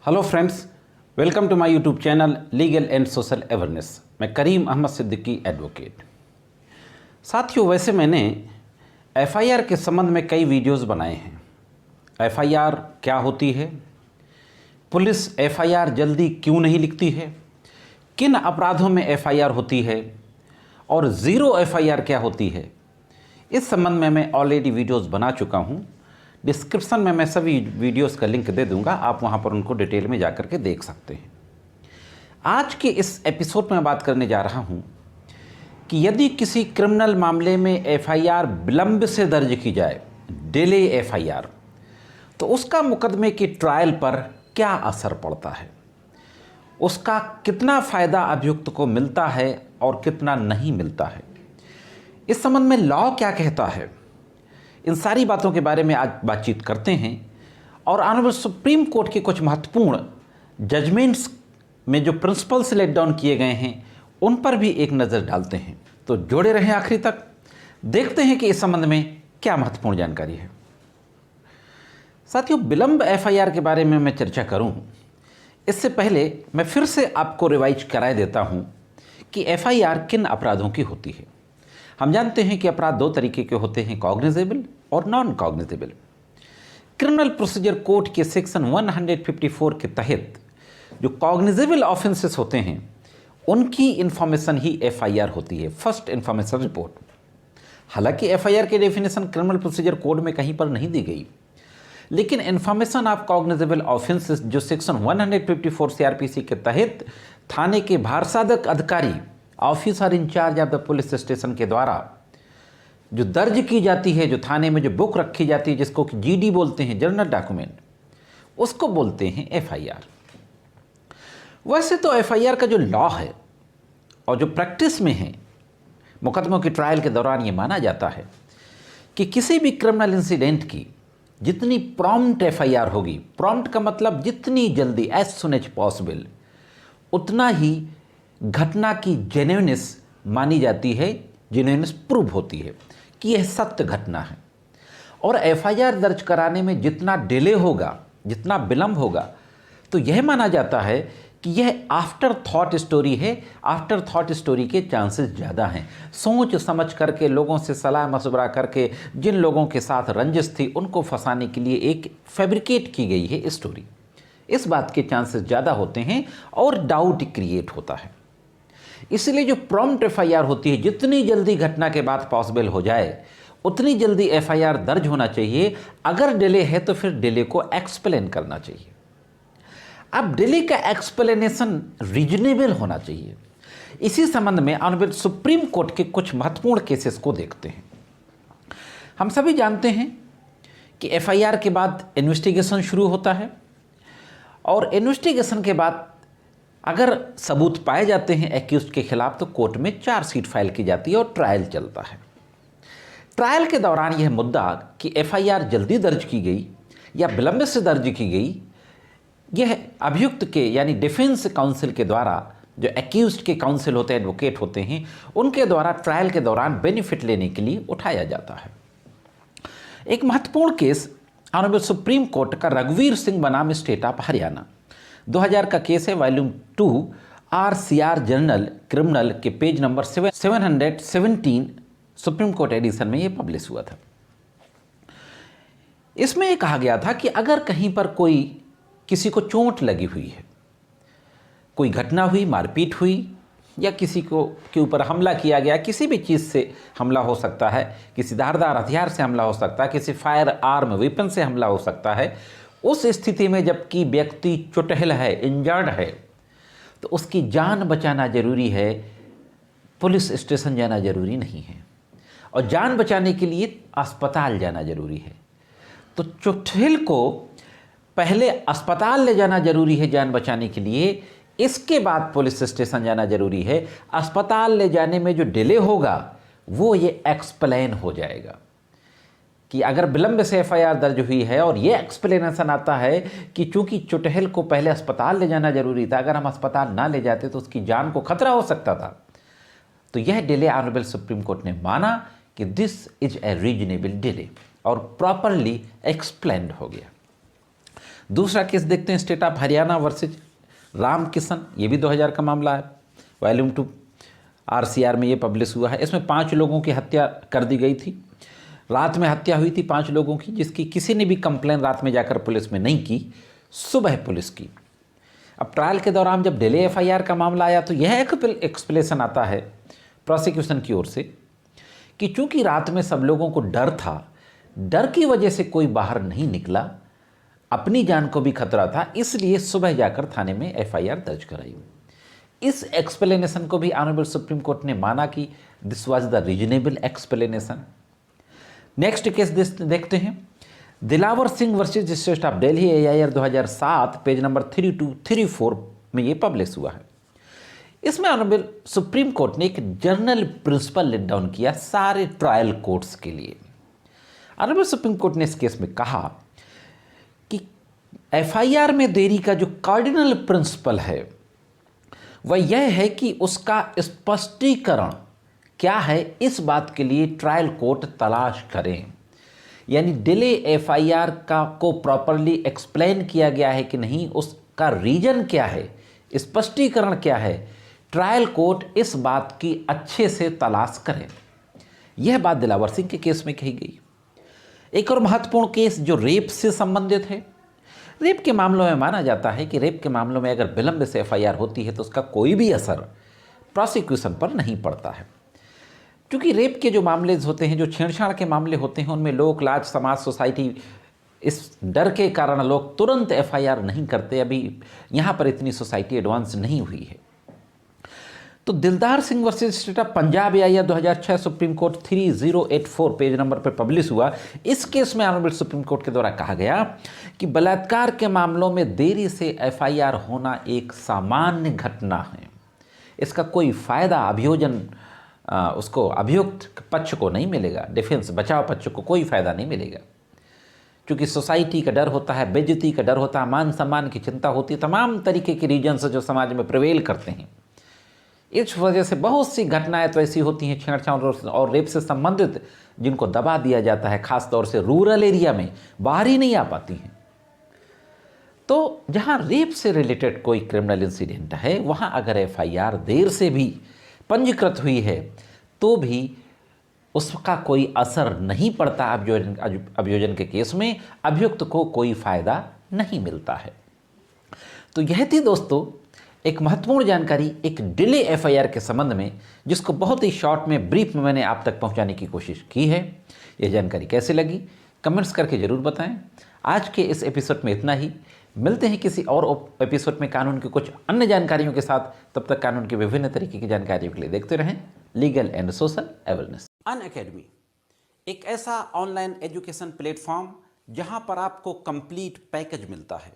Hello friends, welcome to my YouTube channel legal and social awareness. मैं Karim Ahmad Siddiqui advocate. साथियों, वैसे मैंने एफआईआर के संबंध में कई वीडियोस बनाए हैं। एफआईआर क्या होती है, पुलिस एफआईआर जल्दी क्यों नहीं लिखती है, किन अपराधों में एफआईआर होती है और ज़ीरो एफआईआर क्या होती है, इस संबंध में मैं ऑलरेडी वीडियोस बना चुका हूँ। डिस्क्रिप्शन में मैं सभी वीडियोस का लिंक दे दूंगा, आप वहां पर उनको डिटेल में जाकर के देख सकते हैं। आज के इस एपिसोड में मैं बात करने जा रहा हूं कि यदि किसी क्रिमिनल मामले में एफआईआर विलंब से दर्ज की जाए, डिले एफआईआर, तो उसका मुकदमे की ट्रायल पर क्या असर पड़ता है, उसका कितना फ़ायदा अभियुक्त को मिलता है और कितना नहीं मिलता है, इस संबंध में लॉ क्या कहता है, इन सारी बातों के बारे में आज बातचीत करते हैं और ऑनरेबल सुप्रीम कोर्ट के कुछ महत्वपूर्ण जजमेंट्स में जो प्रिंसिपल्स लेट डाउन किए गए हैं उन पर भी एक नज़र डालते हैं। तो जोड़े रहें आखिरी तक, देखते हैं कि इस संबंध में क्या महत्वपूर्ण जानकारी है। साथियों, विलंब एफआईआर के बारे में मैं चर्चा करूं, इससे पहले मैं फिर से आपको रिवाइज कराए देता हूं कि एफआईआर किन अपराधों की होती है। हम जानते हैं कि अपराध दो तरीके के होते हैं, कॉग्निजेबल और non cognizable. Criminal procedure code के सेक्शन 154 के तहत जो कॉग्निजेबल ऑफेंसेस होते हैं उनकी इंफॉर्मेशन ही एफआईआर होती है, फर्स्ट इंफॉर्मेशन रिपोर्ट। हालांकि एफआईआर की डेफिनेशन क्रिमिनल प्रोसीजर कोड में कहीं पर नहीं दी गई, लेकिन इंफॉर्मेशन ऑफ कॉग्निजेबल ऑफेंसेस जो सेक्शन 154 सीआरपीसी के तहत थाने के भारसाधक अधिकारी, officer incharge of the police station के द्वारा जो दर्ज की जाती है, जो थाने में जो बुक रखी जाती है, जिसको कि जीडी बोलते हैं, जर्नल डॉक्यूमेंट, उसको बोलते हैं एफआईआर। वैसे तो एफआईआर का जो लॉ है और जो प्रैक्टिस में है, मुकदमों की ट्रायल के दौरान ये माना जाता है कि किसी भी क्रिमिनल इंसिडेंट की जितनी प्रॉम्प्ट एफआईआर होगी, प्रॉम्प्ट का मतलब जितनी जल्दी, एज सुन एज पॉसिबल, उतना ही घटना की जेन्युइननेस मानी जाती है, जेन्युइननेस प्रूव होती है कि यह सत्य घटना है। और एफआईआर दर्ज कराने में जितना डिले होगा, जितना विलंब होगा, तो यह माना जाता है कि यह आफ्टर थॉट स्टोरी है। आफ्टर थॉट स्टोरी के चांसेस ज़्यादा हैं। सोच समझ करके, लोगों से सलाह मशवरा करके, जिन लोगों के साथ रंजिश थी उनको फंसाने के लिए एक फैब्रिकेट की गई है स्टोरी, इस बात के चांसेस ज़्यादा होते हैं और डाउट क्रिएट होता है। इसलिए जो प्रॉम्प्ट एफआईआर होती है, जितनी जल्दी घटना के बाद पॉसिबल हो जाए उतनी जल्दी एफआईआर दर्ज होना चाहिए। अगर डिले है तो फिर डिले को एक्सप्लेन करना चाहिए। अब डिले का एक्सप्लेनेशन रीजनेबल होना चाहिए। इसी संबंध में ऑनरेबल सुप्रीम कोर्ट के कुछ महत्वपूर्ण केसेस को देखते हैं। हम सभी जानते हैं कि एफआईआर के बाद इन्वेस्टिगेशन शुरू होता है और इन्वेस्टिगेशन के बाद अगर सबूत पाए जाते हैं एक्यूज्ड के खिलाफ तो कोर्ट में चार्जशीट फाइल की जाती है और ट्रायल चलता है। ट्रायल के दौरान यह मुद्दा कि एफआईआर जल्दी दर्ज की गई या विलंब से दर्ज की गई, यह अभियुक्त के यानी डिफेंस काउंसिल के द्वारा, जो एक्यूज्ड के काउंसिल होते हैं, एडवोकेट होते हैं, उनके द्वारा ट्रायल के दौरान बेनिफिट लेने के लिए उठाया जाता है। एक महत्वपूर्ण केस ऑनरेबल सुप्रीम कोर्ट का रघुवीर सिंह बनाम स्टेट ऑफ हरियाणा 2000 का केस है। वॉल्यूम 2 RCR जर्नल क्रिमिनल के page number 717 Supreme Court edition में ये पब्लिश हुआ था। इसमें ये कहा गया था कि अगर कहीं पर कोई, किसी को चोट लगी हुई है, कोई घटना हुई, मारपीट हुई या किसी को के ऊपर हमला किया गया, किसी भी चीज़ से हमला हो सकता है, किसी धारदार हथियार से हमला हो सकता है, किसी फायर आर्म वेपन से हमला हो सकता है, उस स्थिति में जबकि व्यक्ति चुटहल है, इंजर्ड है, तो उसकी जान बचाना जरूरी है, पुलिस स्टेशन जाना जरूरी नहीं है। और जान बचाने के लिए अस्पताल जाना जरूरी है। तो चुटहल को पहले अस्पताल ले जाना जरूरी है जान बचाने के लिए, इसके बाद पुलिस स्टेशन जाना जरूरी है। अस्पताल ले जाने में जो डिले होगा वो ये एक्सप्लेन हो जाएगा कि अगर विलंब से एफआईआर दर्ज हुई है और ये एक्सप्लेनेशन आता है कि चूंकि चुटहल को पहले अस्पताल ले जाना जरूरी था, अगर हम अस्पताल ना ले जाते तो उसकी जान को खतरा हो सकता था, तो यह डिले ऑनरेबल सुप्रीम कोर्ट ने माना कि this is a reasonable delay और प्रॉपरली एक्सप्लेन्ड हो गया। दूसरा केस देखते हैं, state of Haryana versus Ram Kishan, ये भी 2000 का मामला है। वॉल्यूम 2 RCR में ये पब्लिश हुआ है। इसमें 5 लोगों की हत्या कर दी गई थी। रात में हत्या हुई थी 5 लोगों की, जिसकी किसी ने भी कंप्लेन रात में जाकर पुलिस में नहीं की, सुबह पुलिस की। अब ट्रायल के दौरान जब डिले FIR का मामला आया तो यह एक एक्सप्लेनेशन आता है प्रोसिक्यूशन की ओर से कि चूंकि रात में सब लोगों को डर था, डर की वजह से कोई बाहर नहीं निकला, अपनी जान को भी खतरा था, इसलिए सुबह जाकर थाने में FIR दर्ज कराई। इस एक्सप्लेनेशन को भी ऑनरेबल सुप्रीम कोर्ट ने माना कि this was the reasonable explanation. Next case देखते हैं, Dilawar Singh versus state of Delhi, AIR 2007, page number 3234 में ये पब्लिश हुआ है। इसमें ऑनरेबल सुप्रीम कोर्ट ने एक जनरल प्रिंसिपल लेट डाउन किया सारे ट्रायल कोर्ट्स के लिए। ऑनरेबल सुप्रीम कोर्ट ने इस केस में कहा कि FIR में देरी का जो कार्डिनल प्रिंसिपल है वह यह है कि उसका स्पष्टीकरण क्या है, इस बात के लिए ट्रायल कोर्ट तलाश करें। यानी डिले FIR को प्रॉपरली एक्सप्लेन किया गया है कि नहीं, उसका रीजन क्या है, स्पष्टीकरण क्या है, ट्रायल कोर्ट इस बात की अच्छे से तलाश करें। यह बात दिलावर सिंह के केस में कही गई। एक और महत्वपूर्ण केस जो रेप से संबंधित है। रेप के मामलों में माना जाता है कि रेप के मामलों में अगर विलंब से FIR होती है तो उसका कोई भी असर प्रोसिक्यूशन पर नहीं पड़ता है। क्योंकि रेप के जो मामले होते हैं, जो छेड़छाड़ के मामले होते हैं, उनमें लोक लाज, समाज, सोसाइटी, इस डर के कारण लोग तुरंत FIR नहीं करते। अभी यहाँ पर इतनी सोसाइटी एडवांस नहीं हुई है। तो दिलदार Singh versus state of Punjab, AIR 2006, supreme court 3084 page number पर पब्लिश हुआ। इस केस में ऑनरेबल सुप्रीम कोर्ट के द्वारा कहा गया कि बलात्कार के मामलों में देरी से FIR होना एक सामान्य घटना है। इसका कोई फायदा अभियोजन उसको अभियुक्त पक्ष को नहीं मिलेगा, डिफेंस बचाव पक्ष को कोई फायदा नहीं मिलेगा, क्योंकि सोसाइटी का डर होता है, बेइज्जती का डर होता है, मान सम्मान की चिंता होती है, तमाम तरीके के रीजन्स जो समाज में प्रिवेल करते हैं। इस वजह से बहुत सी घटनाएं तो ऐसी होती हैं छेड़छाड़ और रेप से संबंधित, जिनको दबा दिया जाता है, खास तौर से रूरल एरिया में बाहर ही नहीं आ पाती हैं। तो जहां रेप से रिलेटेड कोई क्रिमिनल इंसिडेंट है, वहां अगर FIR देर से भी पंजीकृत हुई है तो भी उसका कोई असर नहीं पड़ता। अभियोजन के केस में अभियुक्त को कोई फायदा नहीं मिलता है। तो यह थी दोस्तों एक महत्वपूर्ण जानकारी एक डिले FIR के संबंध में, जिसको बहुत ही शॉर्ट में, ब्रीफ में मैंने आप तक पहुंचाने की कोशिश की है। यह जानकारी कैसी लगी कमेंट्स करके ज़रूर बताएं। आज के इस एपिसोड में इतना ही। मिलते हैं किसी और एपिसोड में कानून की कुछ अन्य जानकारियों के साथ। तब तक कानून की विभिन्न तरीके की जानकारियों के लिए देखते रहें legal and social awareness. Unacademy एक ऐसा ऑनलाइन एजुकेशन प्लेटफॉर्म जहां पर आपको कंप्लीट पैकेज मिलता है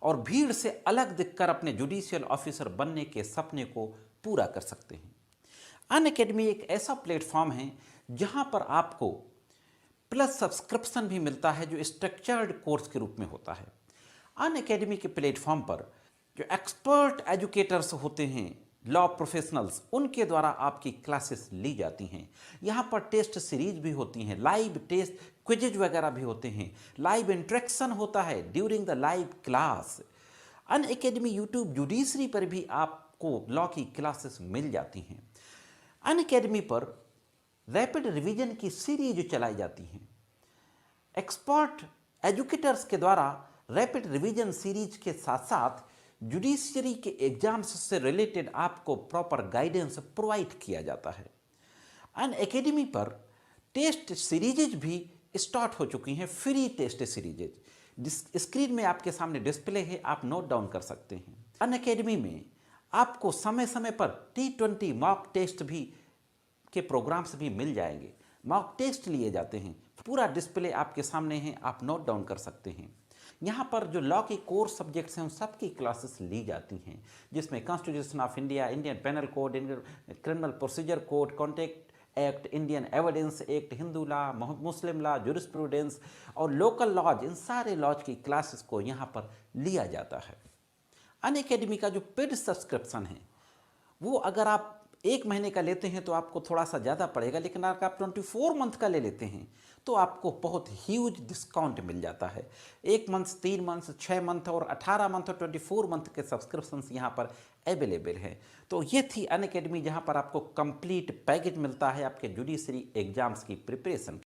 और भीड़ से अलग दिखकर अपने जुडिशियल ऑफिसर बनने के सपने को पूरा कर सकते हैं। अनअकैडमी एक ऐसा प्लेटफॉर्म है जहां पर आपको प्लस सब्सक्रिप्शन भी मिलता है, जो स्ट्रक्चर्ड कोर्स के रूप में होता है। अनअकैडमी के प्लेटफॉर्म पर जो एक्सपर्ट एजुकेटर्स होते हैं, लॉ प्रोफेशनल्स, उनके द्वारा आपकी क्लासेस ली जाती हैं। यहाँ पर टेस्ट सीरीज भी होती हैं, लाइव टेस्ट क्विजेज वगैरह भी होते हैं, लाइव इंटरेक्शन होता है during the live class. Unacademy YouTube judiciary पर भी आपको लॉ की क्लासेस मिल जाती हैं। अनअकैडमी पर रैपिड रिवीजन की सीरीज चलाई जाती हैं। एक्सपर्ट एजुकेटर्स के द्वारा रैपिड रिवीजन सीरीज के साथ साथ जुडिशरी के एग्जाम्स से रिलेटेड आपको प्रॉपर गाइडेंस प्रोवाइड किया जाता है। अनअकैडमी पर टेस्ट सीरीजेज भी स्टार्ट हो चुकी हैं, फ्री टेस्ट सीरीजेज स्क्रीन में आपके सामने डिस्प्ले है, आप नोट डाउन कर सकते हैं। अनअकैडमी में आपको समय समय पर T20 मॉक टेस्ट भी के प्रोग्राम्स भी मिल जाएंगे। मॉक टेस्ट लिए जाते हैं, पूरा डिस्प्ले आपके सामने है, आप नोट डाउन कर सकते हैं। यहाँ पर जो लॉ के कोर सब्जेक्ट्स हैं उन सब की क्लासेस ली जाती हैं, जिसमें constitution of India, Indian penal code, Indian criminal procedure code, contract act, Indian evidence act, Hindu law, Muslim law, jurisprudence और लोकल लॉज, इन सारे लॉज की क्लासेस को यहाँ पर लिया जाता है। अनअकैडमी का जो पेड सब्सक्रिप्शन है वो अगर आप 1 महीने का लेते हैं तो आपको थोड़ा सा ज़्यादा पड़ेगा, लेकिन अगर आप 24 मंथ का ले लेते हैं तो आपको बहुत ह्यूज डिस्काउंट मिल जाता है। 1 मंथ, 3 मंथ, 6 मंथ और 18 मंथ और 24 मंथ के सब्सक्रिप्शंस यहाँ पर अवेलेबल हैं। तो ये थी अनअकैडमी, जहाँ पर आपको कंप्लीट पैकेज मिलता है आपके जुडिशरी एग्जाम्स की प्रिपरेशन